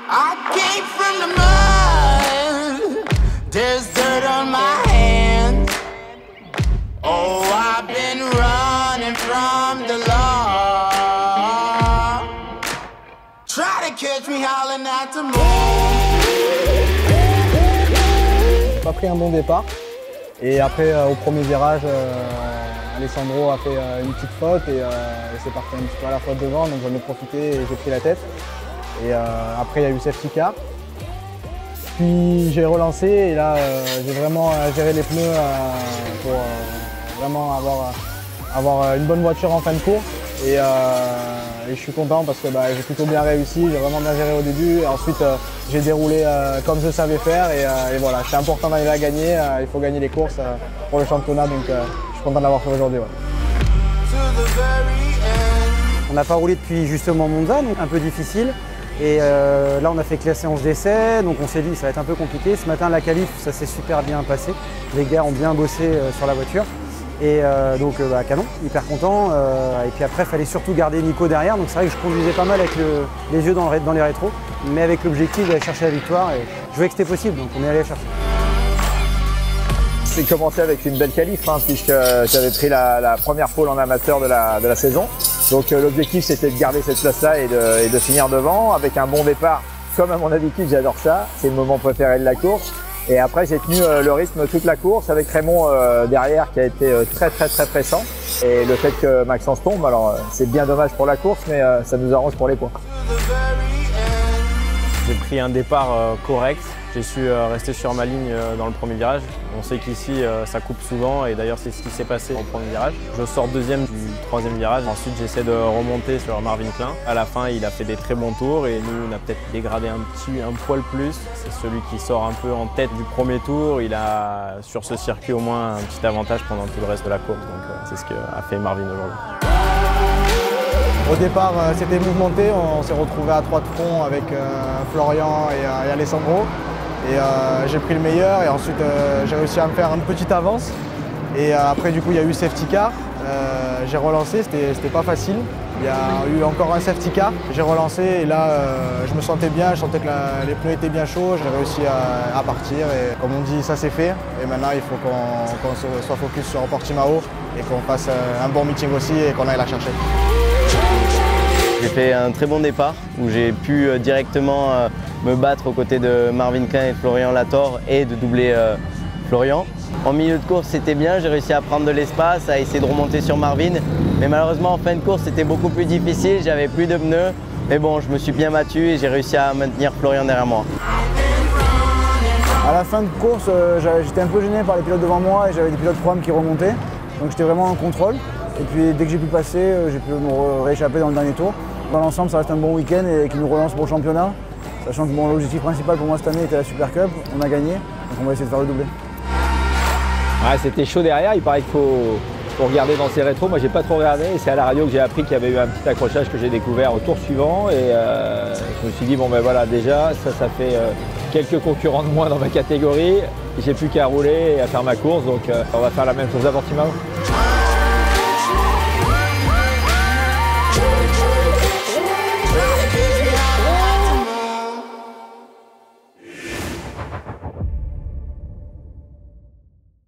I came from the mud, there's dirt on my hands. Oh, I've been running from the law. Try to catch me howling at the moon. J'ai pas pris un bon départ. Et après, au premier virage, Alessandro a fait une petite faute et c'est parti un petit peu à la faute devant, donc j'en ai profité et j'ai pris la tête. Et après, il y a eu safety car. Puis j'ai relancé et là, j'ai vraiment géré les pneus pour vraiment avoir une bonne voiture en fin de course. Et je suis content parce que j'ai plutôt bien réussi, j'ai vraiment bien géré au début. Et ensuite, j'ai déroulé comme je savais faire et voilà, c'est important d'arriver à gagner. Il faut gagner les courses pour le championnat, donc je suis content d'avoir fait aujourd'hui. Ouais. On n'a pas roulé depuis justement Monza, donc un peu difficile. Et là, on a fait que la séance d'essai, donc on s'est dit que ça va être un peu compliqué. Ce matin, la qualif, ça s'est super bien passé. Les gars ont bien bossé sur la voiture. Et donc, canon, hyper content. Et puis après, il fallait surtout garder Nico derrière. Donc c'est vrai que je conduisais pas mal avec les yeux dans les rétros, mais avec l'objectif d'aller chercher la victoire. Et je voyais que c'était possible, donc on est allé la chercher. J'ai commencé avec une belle qualif, puisque j'avais pris la première pole en amateur de la saison. Donc l'objectif c'était de garder cette place-là et de finir devant avec un bon départ. Comme à mon habitude, j'adore ça, c'est le moment préféré de la course. Et après j'ai tenu le rythme toute la course avec Raymond derrière qui a été très pressant. Et le fait que Maxence tombe, alors c'est bien dommage pour la course, mais ça nous arrange pour les points. J'ai pris un départ correct. J'ai su rester sur ma ligne dans le premier virage. On sait qu'ici, ça coupe souvent et d'ailleurs, c'est ce qui s'est passé au premier virage. Je sors deuxième du troisième virage. Ensuite, j'essaie de remonter sur Marvin Klein. À la fin, il a fait des très bons tours et nous, on a peut-être dégradé un poil plus. C'est celui qui sort un peu en tête du premier tour. Il a, sur ce circuit, au moins un petit avantage pendant tout le reste de la course. Donc, c'est ce qu'a fait Marvin aujourd'hui. Au départ, c'était mouvementé. On s'est retrouvé à 3 de front avec Florian et Alessandro. Et j'ai pris le meilleur et ensuite j'ai réussi à me faire une petite avance. Et après du coup il y a eu safety car, j'ai relancé, c'était pas facile. Il y a eu encore un safety car, j'ai relancé et là je me sentais bien, je sentais que les pneus étaient bien chauds, j'ai réussi à partir et comme on dit ça c'est fait. Et maintenant il faut qu'on soit focus sur Portimao et qu'on fasse un bon meeting aussi et qu'on aille la chercher. J'ai fait un très bon départ où j'ai pu directement me battre aux côtés de Marvin Klein et de Florian Lator et de doubler Florian. En milieu de course, c'était bien, j'ai réussi à prendre de l'espace, à essayer de remonter sur Marvin. Mais malheureusement, en fin de course, c'était beaucoup plus difficile, j'avais plus de pneus. Mais bon, je me suis bien battu et j'ai réussi à maintenir Florian derrière moi. À la fin de course, j'étais un peu gêné par les pilotes devant moi et j'avais des pilotes programme qui remontaient. Donc j'étais vraiment en contrôle. Et puis dès que j'ai pu passer, j'ai pu me rééchapper dans le dernier tour. Dans l'ensemble, ça reste un bon week-end et qui nous relance pour le championnat. Sachant que l'objectif principal pour moi cette année était la Super Cup. On a gagné, donc on va essayer de faire le doublé. Ouais, c'était chaud derrière, il paraît qu'il faut regarder dans ses rétros. Moi j'ai pas trop regardé et c'est à la radio que j'ai appris qu'il y avait eu un petit accrochage que j'ai découvert au tour suivant. Et je me suis dit bon ben voilà, déjà ça fait quelques concurrents de moins dans ma catégorie. J'ai plus qu'à rouler et à faire ma course, donc on va faire la même chose à Portimao.